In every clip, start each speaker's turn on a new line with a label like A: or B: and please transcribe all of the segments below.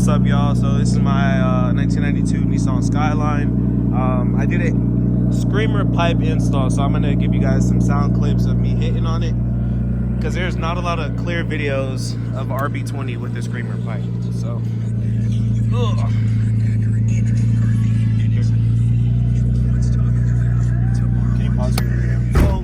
A: What's up, y'all? So this is my 1992 Nissan Skyline. I did a screamer pipe install, so I'm gonna give you guys some sound clips of me hitting on it, because there's not a lot of clear videos of RB20 with the screamer pipe. So can you pause here? So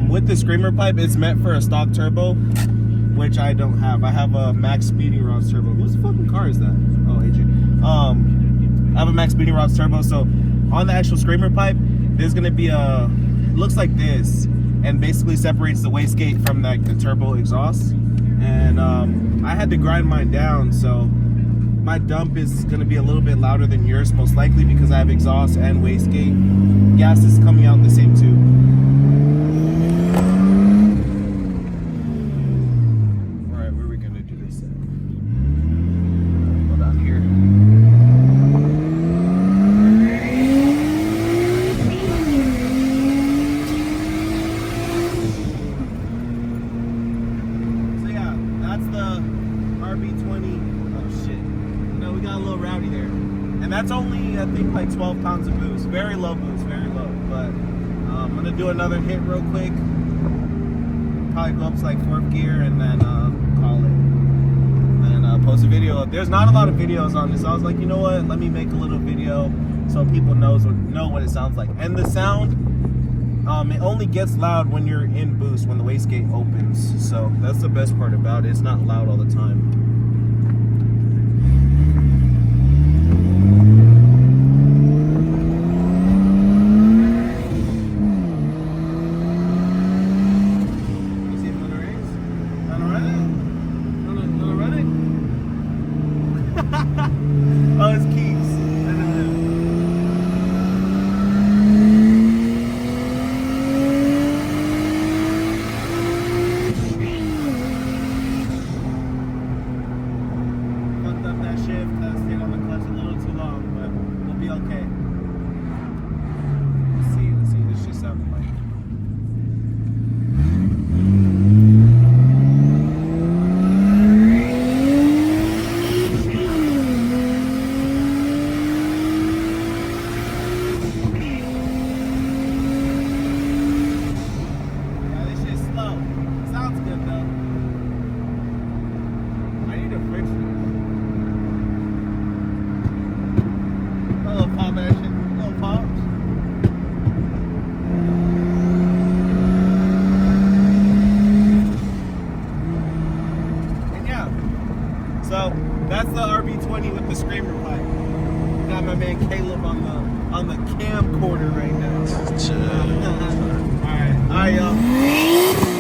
A: with the screamer pipe, it's meant for a stock turbo, which I don't have. I have a max speeding rods turbo. Whose fucking car is that? Oh, AJ. I have a max speeding rods turbo. So on the actual screamer pipe, there's gonna be a, looks like this, and basically separates the wastegate from like the turbo exhaust. And I had to grind mine down, so my dump is gonna be a little bit louder than yours, most likely because I have exhaust and wastegate. Gas is coming out the same tube. RB20, oh shit, no, we got a little rowdy there, and that's only, I think, like 12 pounds of boost, very low boost, very low. But I'm gonna do another hit real quick, probably go up to like 4th gear, and then call it, and post a video. There's not a lot of videos on this, so I was like, you know what, let me make a little video so people know what it sounds like. And the sound, it only gets loud when you're in boost, when the wastegate opens. So that's the best part about it. It's not loud all the time. You see it on the race? Wanna run it? Wanna run it? Oh, it's Keys. So that's the RB20 with the screamer pipe. Got my man Caleb on the camcorder right now. All right, y'all.